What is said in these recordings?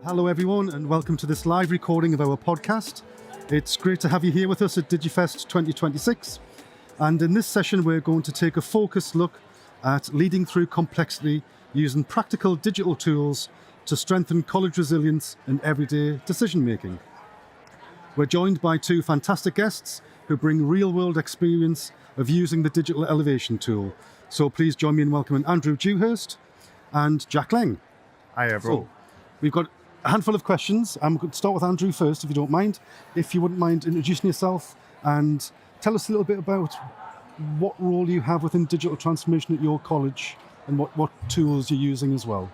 Hello everyone and welcome to this live recording of our podcast. It's great to have you here with us at Digifest 2026, and in this session we're going to take a focused look at leading through complexity using practical digital tools to strengthen college resilience and everyday decision making. We're joined by two fantastic guests who bring real-world experience of using the digital elevation tool. So please join me in welcoming Andrew Dewhurst and Jack Leng. Hi everyone. So, we've got a handful of questions. I'm going to start with Andrew first, if you don't mind. If you wouldn't mind introducing yourself and tell us a little bit about what role you have within digital transformation at your college and what tools you're using as well.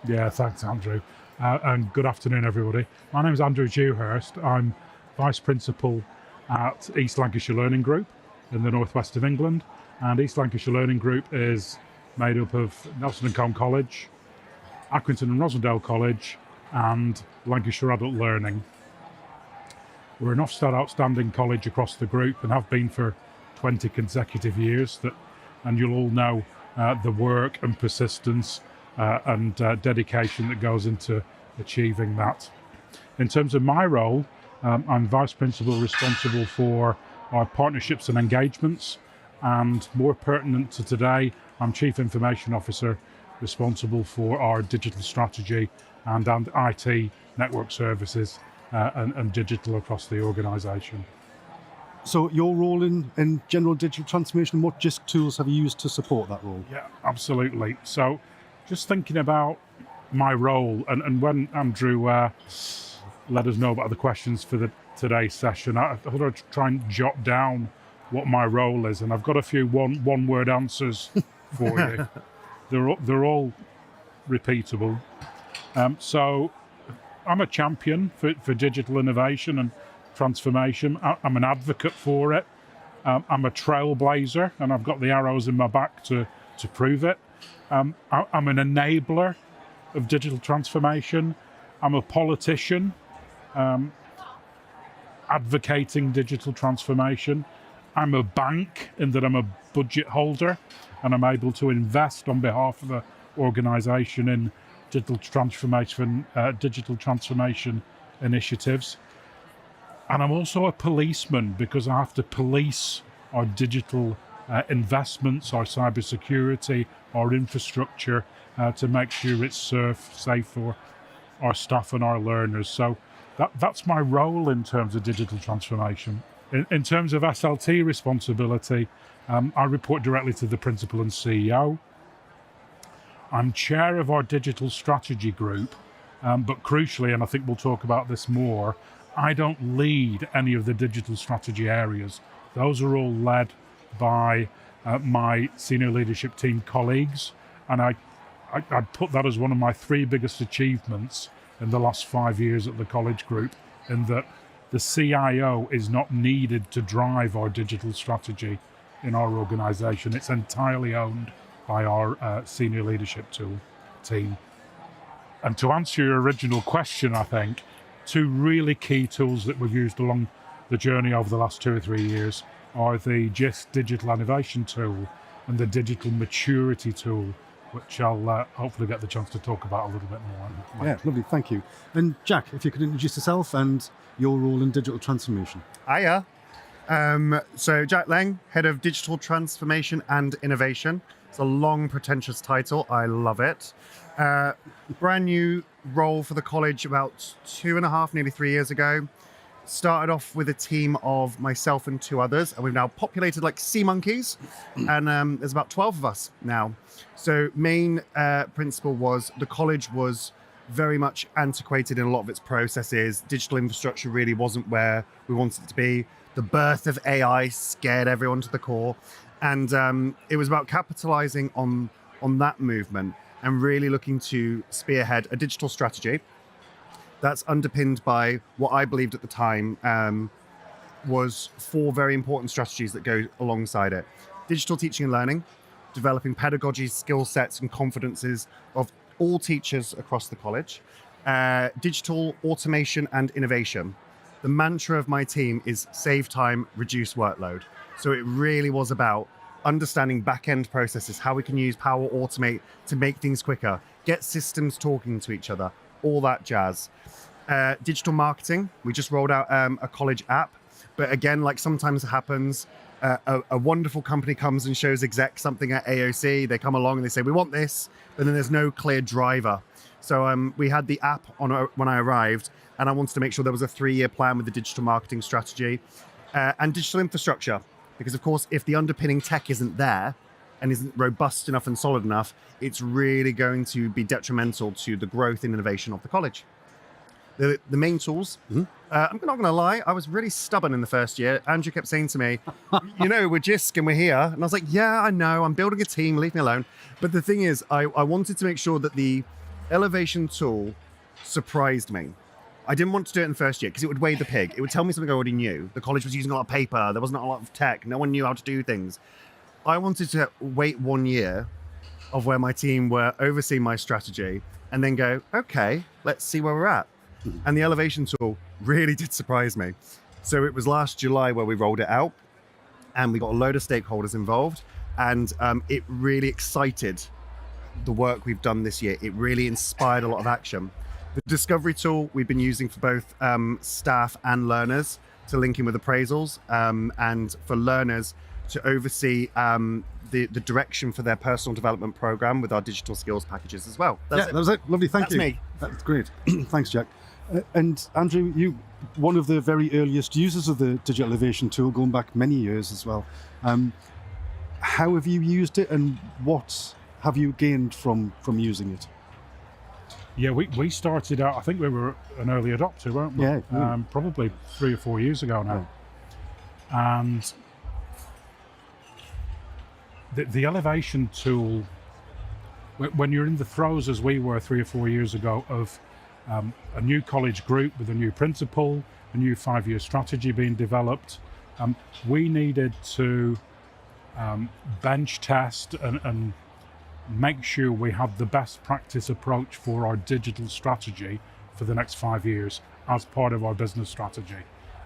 Yeah, thanks Andrew. And good afternoon everybody. My name is Andrew Dewhurst. I'm Vice Principal at East Lancashire Learning Group in the northwest of England. And East Lancashire Learning Group is made up of Nelson & Cone College, Accrington and Rosendale College, and Lancashire Adult Learning. We're an Ofsted outstanding college across the group and have been for 20 consecutive years. And you'll all know the work and persistence and dedication that goes into achieving that. In terms of my role, I'm Vice Principal responsible for our partnerships and engagements, and more pertinent to today, I'm Chief Information Officer responsible for our digital strategy and IT network services and digital across the organisation. So your role in general digital transformation, what Jisc tools have you used to support that role? Yeah, absolutely. So just thinking about my role, and when Andrew let us know about the questions for today's session, I thought I'd try and jot down what my role is, and I've got a few one-word answers for you. They're all repeatable. So I'm a champion for digital innovation and transformation. I'm an advocate for it. I'm a trailblazer, and I've got the arrows in my back to prove it. I'm an enabler of digital transformation. I'm a politician advocating digital transformation. I'm a bank in that I'm a budget holder and I'm able to invest on behalf of the organisation in digital transformation initiatives. And I'm also a policeman because I have to police our digital investments, our cybersecurity, our infrastructure to make sure it's safe for our staff and our learners. So that's my role in terms of digital transformation. In terms of SLT responsibility, I report directly to the Principal and CEO. I'm chair of our digital strategy group, but crucially, and I think we'll talk about this more, I don't lead any of the digital strategy areas. Those are all led by my senior leadership team colleagues, and I'd put that as one of my three biggest achievements in the last 5 years at the college group, in that the CIO is not needed to drive our digital strategy in our organisation. It's entirely owned by our senior leadership team. And to answer your original question, I think, two really key tools that we've used along the journey over the last 2 or 3 years are the Jisc digital innovation tool and the digital maturity tool, which I'll hopefully get the chance to talk about a little bit more. Yeah, lovely, thank you. And Jack, if you could introduce yourself and your role in digital transformation. Hiya. So Jack Leng, Head of Digital Transformation and Innovation. It's a long, pretentious title. I love it. Brand new role for the college about 2.5, nearly 3 years ago. Started off with a team of myself and 2 others, and we've now populated like sea monkeys, and there's about 12 of us now. So main principle was the college was very much antiquated in a lot of its processes. Digital infrastructure really wasn't where we wanted it to be. The birth of AI scared everyone to the core, and it was about capitalizing on that movement and really looking to spearhead a digital strategy that's underpinned by what I believed at the time was 4 very important strategies that go alongside it. Digital teaching and learning, developing pedagogy, skill sets and confidences of all teachers across the college, digital automation and innovation. The mantra of my team is save time, reduce workload. So it really was about understanding back-end processes, how we can use Power Automate to make things quicker, get systems talking to each other, all that jazz. Digital marketing, we just rolled out a college app. But again, like sometimes it happens, a wonderful company comes and shows execs something at AOC. They come along and they say, we want this, but then there's no clear driver. So we had the app on when I arrived, and I wanted to make sure there was a 3-year plan with the digital marketing strategy and digital infrastructure. Because of course, if the underpinning tech isn't there and isn't robust enough and solid enough, it's really going to be detrimental to the growth and innovation of the college. The main tools, I'm not going to lie, I was really stubborn in the first year. Andrew kept saying to me, you know, we're Jisc and we're here. And I was like, yeah, I know, I'm building a team, leave me alone. But the thing is, I wanted to make sure that the elevation tool surprised me. I didn't want to do it in the first year because it would weigh the pig. It would tell me something I already knew. The college was using a lot of paper. There wasn't a lot of tech. No one knew how to do things. I wanted to wait 1 year of where my team were overseeing my strategy and then go, okay, let's see where we're at. And the elevation tool really did surprise me. So it was last July where we rolled it out and we got a load of stakeholders involved, and it really excited the work we've done this year. It really inspired a lot of action. The discovery tool we've been using for both staff and learners to link in with appraisals, and for learners to oversee the direction for their personal development program with our digital skills packages as well. That was it. Lovely, thank you. That's me. That's great. Thanks, Jack. And Andrew, you one of the very earliest users of the digital elevation tool, going back many years as well. How have you used it, and what have you gained from using it? Yeah, we started out, I think we were an early adopter, weren't we? Yeah. Probably 3 or 4 years ago now. Yeah. And the elevation tool, when you're in the throes, as we were 3 or 4 years ago, of a new college group with a new principal, a new 5-year strategy being developed, we needed to bench test and make sure we had the best practice approach for our digital strategy for the next 5 years as part of our business strategy.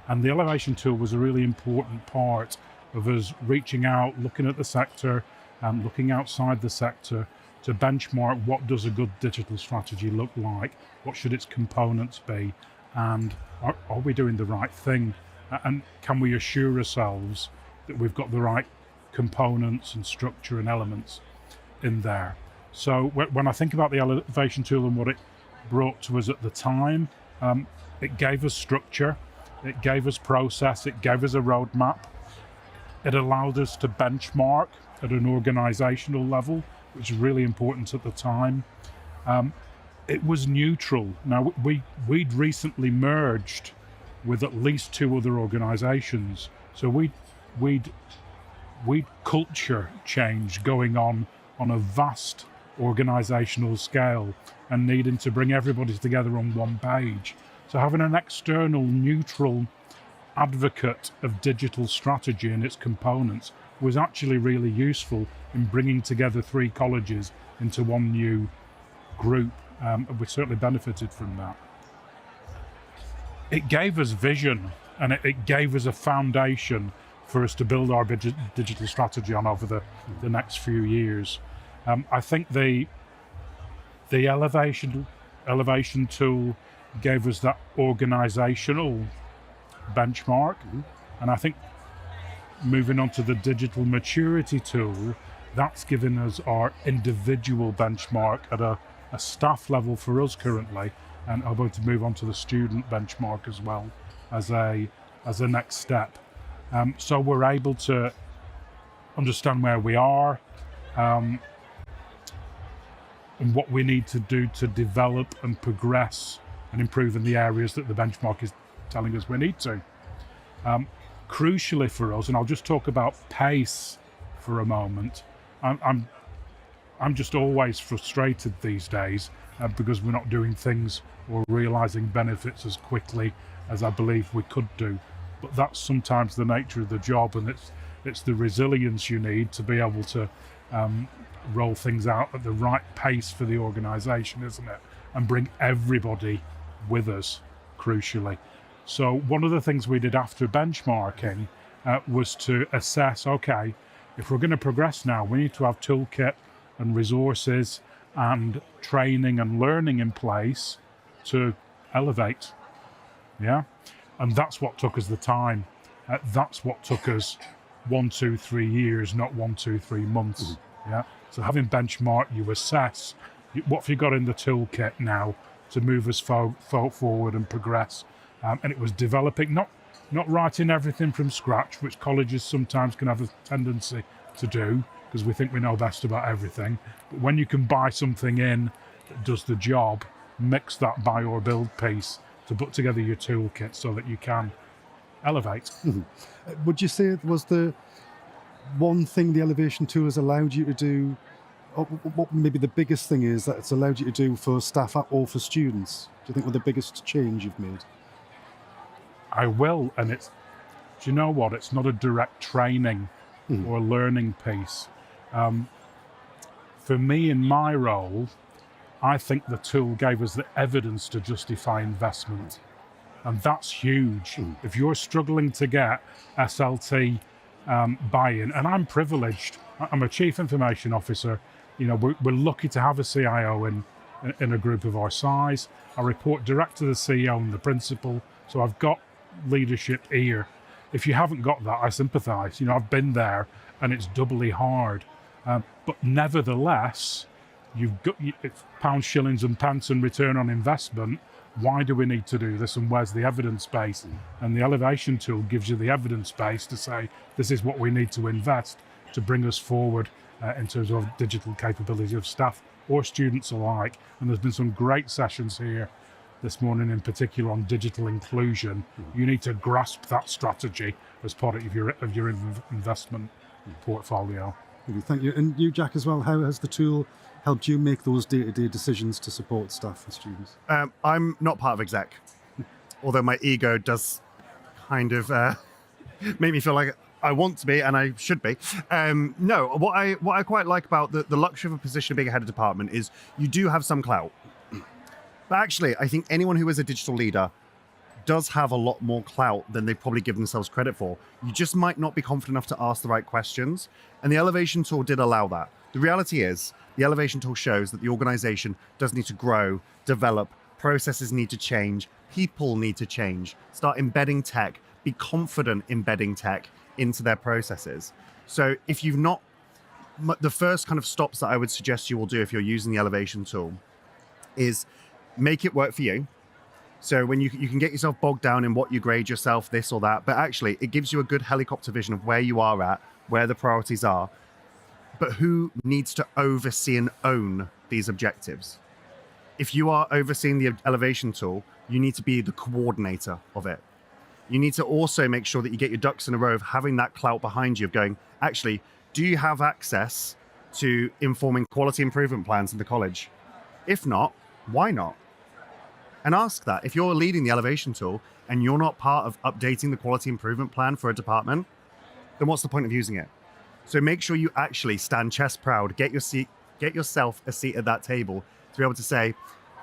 And the elevation tool was a really important part of us reaching out, looking at the sector, and looking outside the sector to benchmark what does a good digital strategy look like, what should its components be, and are we doing the right thing, and can we assure ourselves that we've got the right components and structure and elements in there. So when I think about the elevation tool and what it brought to us at the time, it gave us structure, it gave us process, it gave us a roadmap. It allowed us to benchmark at an organizational level, which was really important at the time. It was neutral. Now, we'd recently merged with at least 2 other organizations. So we'd culture change going on a vast organizational scale and needing to bring everybody together on one page. So having an external neutral advocate of digital strategy and its components was actually really useful in bringing together 3 colleges into one new group. We certainly benefited from that. It gave us vision, and it gave us a foundation for us to build our digital strategy on over the next few years. I think the elevation tool gave us that organizational benchmark, and I think moving on to the digital maturity tool, that's given us our individual benchmark at a staff level for us currently, and I'm going to move on to the student benchmark as well as a next step. So we're able to understand where we are, and what we need to do to develop and progress and improve in the areas that the benchmark is telling us we need to. Crucially for us, and I'll just talk about pace for a moment, I'm just always frustrated these days because we're not doing things or realizing benefits as quickly as I believe we could do. But that's sometimes the nature of the job, and it's the resilience you need to be able to roll things out at the right pace for the organization, isn't it? And bring everybody with us, crucially. So one of the things we did after benchmarking was to assess, okay, if we're going to progress now, we need to have toolkit and resources and training and learning in place to elevate. Yeah. And that's what took us the time. That's what took us 1, 2, 3 years, not 1, 2, 3 months. Yeah. So having benchmarked, you assess what have you got in the toolkit now to move us forward and progress. And it was developing, not writing everything from scratch, which colleges sometimes can have a tendency to do because we think we know best about everything. But when you can buy something in that does the job, mix that buy or build piece to put together your toolkit so that you can elevate. Would you say it was the one thing the elevation tool has allowed you to do, or what maybe the biggest thing is that it's allowed you to do for staff or for students? Do you think was the biggest change you've made? I will, and do you know what? It's not a direct training or learning piece. For me, in my role, I think the tool gave us the evidence to justify investment. And that's huge. If you're struggling to get SLT buy-in, and I'm privileged, I'm a chief information officer, we're lucky to have a CIO in a group of our size. I report direct to the CEO and the principal, so I've got leadership here. If you haven't got that, I sympathise. I've been there, and it's doubly hard. But nevertheless, you've got it's pounds, shillings, and pence and return on investment. Why do we need to do this, and where's the evidence base? And the elevation tool gives you the evidence base to say this is what we need to invest to bring us forward in terms of digital capability of staff or students alike. And there's been some great sessions here this morning, in particular on digital inclusion. You need to grasp that strategy as part of your investment portfolio. Thank you. And you, Jack, as well, how has the tool helped you make those day-to-day decisions to support staff and students? I'm not part of exec, although my ego does kind of make me feel like I want to be, and I should be. No, what I quite like about the luxury of a position of being a head of department is you do have some clout. But actually, I think anyone who is a digital leader does have a lot more clout than they probably give themselves credit for. You just might not be confident enough to ask the right questions. And the elevation tool did allow that. The reality is, the elevation tool shows that the organization does need to grow, develop, processes need to change, people need to change, start embedding tech, be confident embedding tech into their processes. So if you've not, the first kind of stops that I would suggest you will do if you're using the elevation tool is make it work for you. So when you can get yourself bogged down in what you grade yourself, this or that, but actually it gives you a good helicopter vision of where you are at, where the priorities are, but who needs to oversee and own these objectives. If you are overseeing the elevation tool, you need to be the coordinator of it. You need to also make sure that you get your ducks in a row of having that clout behind you of going, actually, do you have access to informing quality improvement plans in the college? If not, why not? And ask that. If you're leading the elevation tool and you're not part of updating the quality improvement plan for a department, then what's the point of using it? So make sure you actually stand chest proud, get yourself a seat at that table to be able to say,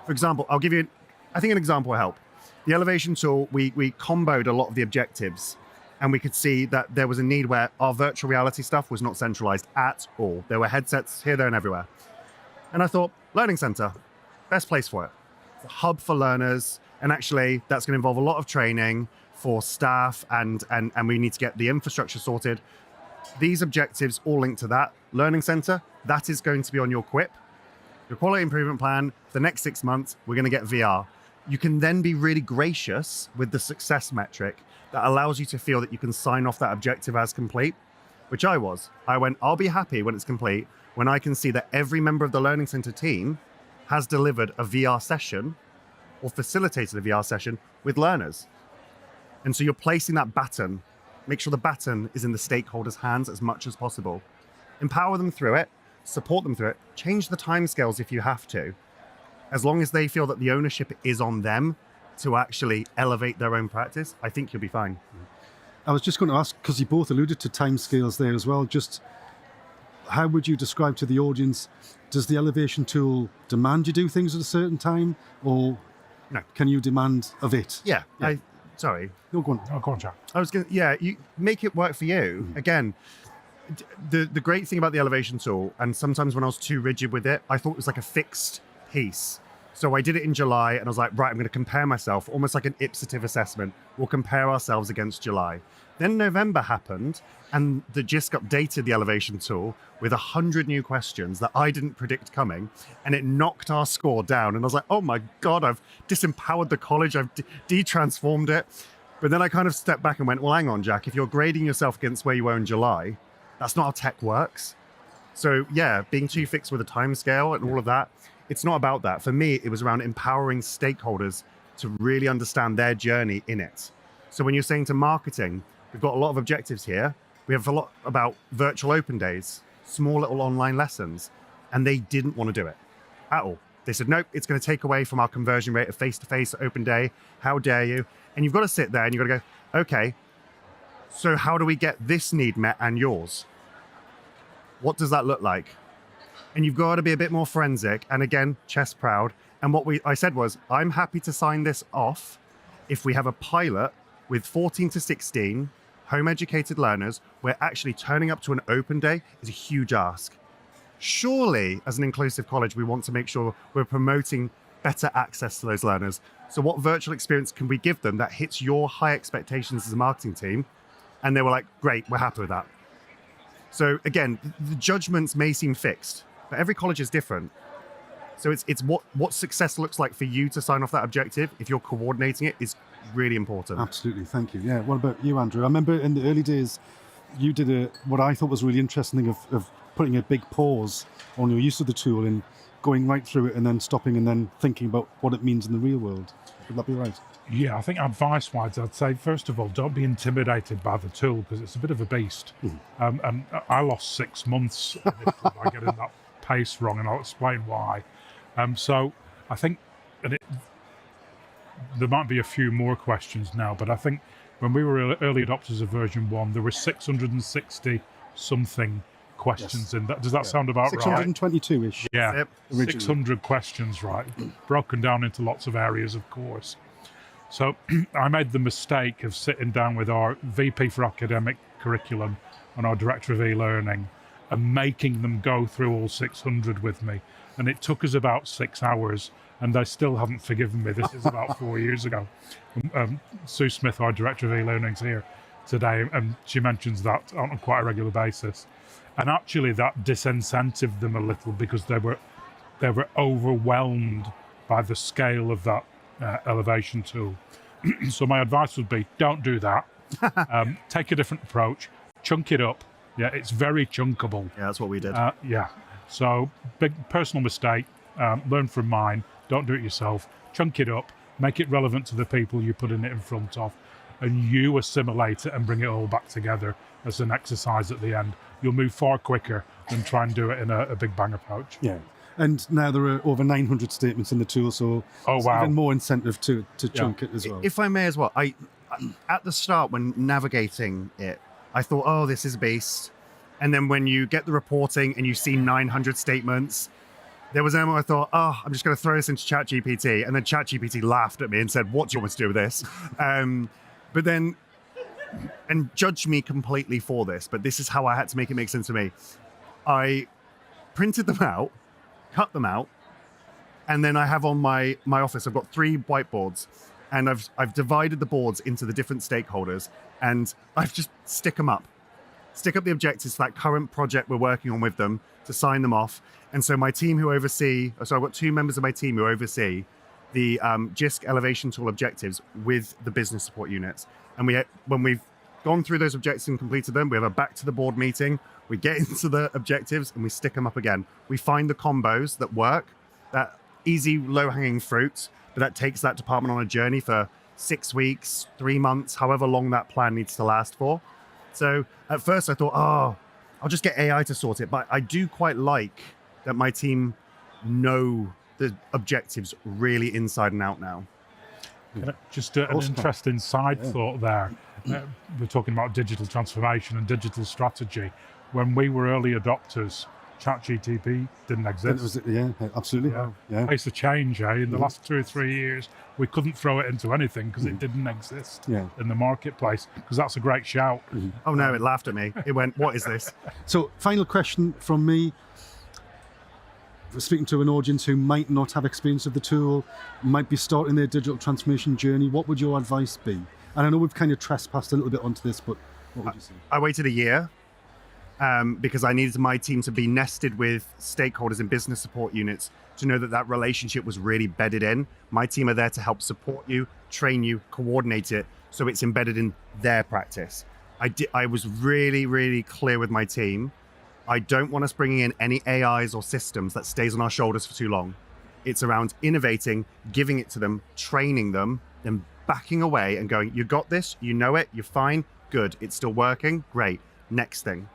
for example, I'll give you, I think an example will help. The elevation tool, we comboed a lot of the objectives, and we could see that there was a need where our virtual reality stuff was not centralized at all. There were headsets here, there, and everywhere. And I thought, learning center, best place for it. It's a hub for learners, and actually that's going to involve a lot of training for staff, and we need to get the infrastructure sorted. These objectives all link to that. Learning center, that is going to be on your QIP. Your quality improvement plan, for the next 6 months, we're going to get VR. You can then be really gracious with the success metric that allows you to feel that you can sign off that objective as complete, which I was. I went, I'll be happy when it's complete, when I can see that every member of the Learning Center team has delivered a VR session or facilitated a VR session with learners. And so you're placing that baton. Make sure the baton is in the stakeholders' hands as much as possible. Empower them through it, support them through it, change the timescales if you have to. As long as they feel that the ownership is on them to actually elevate their own practice, I think you'll be fine. I was just going to ask, because you both alluded to timescales there as well, just how would you describe to the audience, does the elevation tool demand you do things at a certain time, or no, can you demand of it? Yeah. Sorry. No, go on. Oh, go on, Jack. I was going to, you make it work for you. Again, the great thing about the elevation tool, and sometimes when I was too rigid with it, I thought it was like a fixed piece. So I did it in July, and I was like, right, I'm going to compare myself, almost like an ipsative assessment. We'll compare ourselves against July. Then November happened, and the Jisc updated the elevation tool with 100 new questions that I didn't predict coming, and it knocked our score down. And I was like, oh my God, I've disempowered the college, I've de-transformed it. But then I kind of stepped back and went, well, hang on, Jack, if you're grading yourself against where you were in July, that's not how tech works. So yeah, being too fixed with a timescale and all of that, it's not about that. For me, it was around empowering stakeholders to really understand their journey in it. So when you're saying to marketing, we've got a lot of objectives here. We have a lot about virtual open days, small little online lessons, and they didn't want to do it at all. They said, nope, it's going to take away from our conversion rate of face-to-face open day. How dare you? And you've got to sit there and you've got to go, okay, so how do we get this need met and yours? What does that look like? And you've got to be a bit more forensic, and again, chest proud. And what I said was, I'm happy to sign this off if we have a pilot with 14 to 16 home educated learners where actually turning up to an open day is a huge ask. Surely, as an inclusive college, we want to make sure we're promoting better access to those learners. So what virtual experience can we give them that hits your high expectations as a marketing team? And they were like, great, we're happy with that. So again, the judgments may seem fixed, but every college is different. So it's what success looks like for you to sign off that objective, if you're coordinating it, is really important. Absolutely, thank you. Yeah, what about you, Andrew? I remember in the early days, you did what I thought was really interesting of putting a big pause on your use of the tool and going right through it and then stopping and then thinking about what it means in the real world. Would that be right? Yeah, I think advice-wise, I'd say, first of all, don't be intimidated by the tool because it's a bit of a beast. And I lost 6 months by getting that pace wrong, and I'll explain why. So I think, there might be a few more questions now, but I think when we were early adopters of version 1, there were 660 something questions in that. Does that sound about right? 622-ish. Yeah, Yep. 600 questions, right? Broken down into lots of areas, of course. So I made the mistake of sitting down with our VP for academic curriculum and our director of e-learning and making them go through all 600 with me. And it took us about 6 hours, and they still haven't forgiven me. This is about 4 years ago. Sue Smith, our director of e-learning, is here today, and she mentions that on quite a regular basis. And actually that disincentivized them a little because they were overwhelmed by the scale of that elevation tool. So my advice would be, don't do that. Take a different approach, chunk it up. Yeah, it's very chunkable. Yeah, that's what we did. Yeah, so big personal mistake, learn from mine, don't do it yourself, chunk it up, make it relevant to the people you're putting it in front of, and you assimilate it and bring it all back together as an exercise at the end. You'll move far quicker than try and do it in a big bang approach. Yeah. And now there are over 900 statements in the tool, so Oh, wow. even more incentive to chunk it as well. If I may as well, I at the start when navigating it, I thought, oh, this is a beast. And then when you get the reporting and you see 900 statements, there was a moment I thought, oh, I'm just going to throw this into ChatGPT. And then ChatGPT laughed at me and said, what do you want me to do with this? But then, and judge me completely for this, but this is how I had to make it make sense to me. I printed them out, cut them out, and then I have on my office, I've got 3 whiteboards, and I've divided the boards into the different stakeholders, and I've just stick up the objectives for that current project we're working on with them to sign them off. And so my team who oversee, so I've got 2 members of my team who oversee the Jisc elevation tool objectives with the business support units. And when we've gone through those objectives and completed them, we have a back to the board meeting, we get into the objectives and we stick them up again. We find the combos that work, that easy low-hanging fruit, but that takes that department on a journey for 6 weeks, 3 months, however long that plan needs to last for. So at first I thought, oh, I'll just get AI to sort it. But I do quite like that my team know the objectives really inside and out now. Just an interesting side thought there. We're talking about digital transformation and digital strategy. When we were early adopters, ChatGPT didn't exist. Yeah, absolutely. Yeah. Pace of change, in the last 2 or 3 years, we couldn't throw it into anything because it didn't exist in the marketplace, because that's a great shout. Oh no, it laughed at me. It went, what is this? So final question from me. speaking to an audience who might not have experience of the tool, might be starting their digital transformation journey, what would your advice be? And I know we've kind of trespassed a little bit onto this, but what would you say? I waited a year because I needed my team to be nested with stakeholders in business support units to know that that relationship was really bedded in. My team are there to help support you, train you, coordinate it, so it's embedded in their practice. I was really, really clear with my team. I don't want us bringing in any AIs or systems that stays on our shoulders for too long. It's around innovating, giving it to them, training them, then backing away and going, you got this, you know it, you're fine, good, it's still working, great, next thing.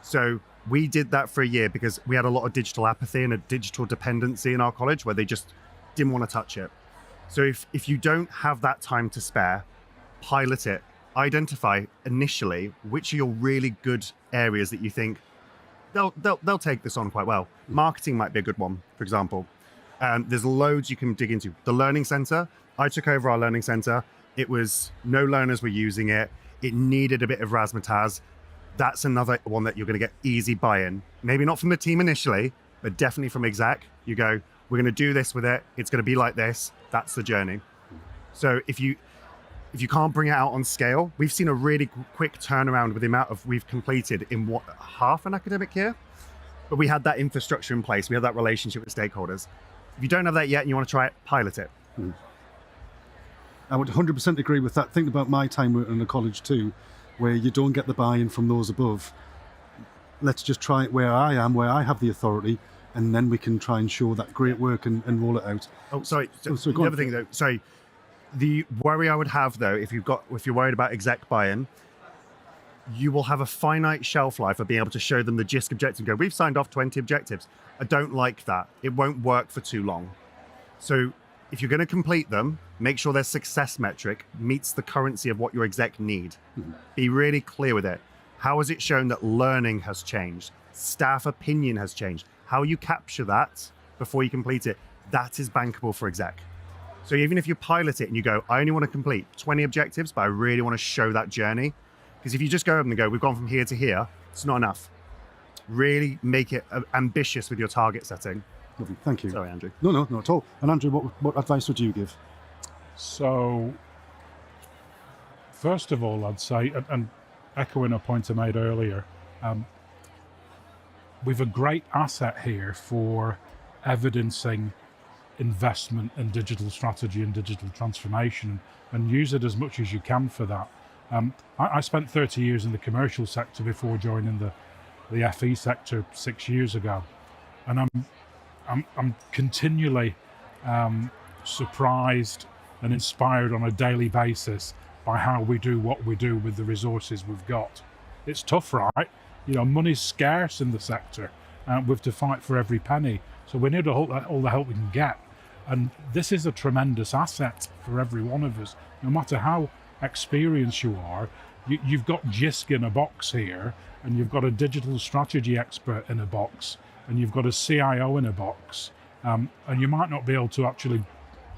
So we did that for a year because we had a lot of digital apathy and a digital dependency in our college where they just didn't want to touch it. So if you don't have that time to spare, pilot it, identify initially which are your really good areas that you think they'll take this on quite well. Marketing might be a good one, for example. There's loads you can dig into. The Learning Centre, I took over our Learning Centre. It was no learners were using it. It needed a bit of razzmatazz. That's another one that you're going to get easy buy-in. Maybe not from the team initially, but definitely from exec. You go, we're going to do this with it. It's going to be like this. That's the journey. So if you can't bring it out on scale, we've seen a really quick turnaround with the amount of we've completed in half an academic year. But we had that infrastructure in place. We had that relationship with stakeholders. If you don't have that yet and you want to try it, pilot it. I would 100% agree with that. Think about my time working in a college too, where you don't get the buy-in from those above. Let's just try it where I am, where I have the authority, and then we can try and show that great work and roll it out. Oh, sorry. The other thing though, sorry. The worry I would have though, if you're worried about exec buy-in, you will have a finite shelf life of being able to show them the Jisc objective and go, we've signed off 20 objectives. I don't like that. It won't work for too long. So if you're going to complete them, make sure their success metric meets the currency of what your exec need. Be really clear with it. How has it shown that learning has changed? Staff opinion has changed. How you capture that before you complete it, that is bankable for exec. So even if you pilot it and you go, I only want to complete 20 objectives, but I really want to show that journey. Because if you just go up and go, we've gone from here to here, it's not enough. Really make it ambitious with your target setting. Lovely, thank you. Sorry, Andrew. No, not at all. And Andrew, what advice would you give? So, first of all, I'd say, and echoing a point I made earlier, we've a great asset here for evidencing investment in digital strategy and digital transformation, and use it as much as you can for that. I spent 30 years in the commercial sector before joining the FE sector 6 years ago, and I'm continually surprised and inspired on a daily basis by how we do what we do with the resources we've got. It's tough, right? You know, money's scarce in the sector. We have to fight for every penny. So we need all the help we can get. And this is a tremendous asset for every one of us. No matter how experienced you are, you've got Jisc in a box here, and you've got a digital strategy expert in a box, and you've got a CIO in a box. And you might not be able to actually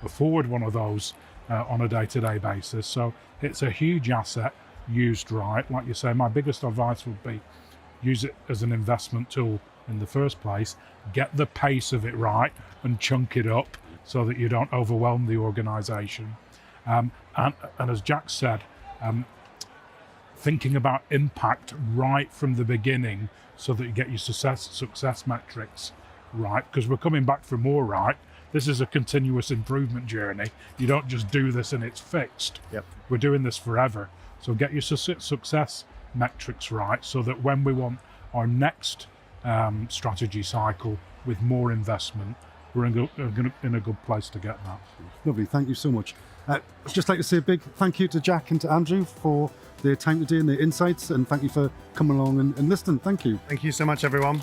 afford one of those on a day-to-day basis. So it's a huge asset used right. Like you say, my biggest advice would be use it as an investment tool in the first place, get the pace of it right and chunk it up so that you don't overwhelm the organization. And as Jack said, thinking about impact right from the beginning so that you get your success metrics right, because we're coming back for more, right? This is a continuous improvement journey. You don't just do this and it's fixed. Yep. We're doing this forever. So get your success metrics right so that when we want our next strategy cycle with more investment, we're in a good place to get that. Lovely, thank you so much. I'd just like to say a big thank you to Jack and to Andrew for their time today and their insights, and thank you for coming along and listening. Thank you. Thank you so much, everyone.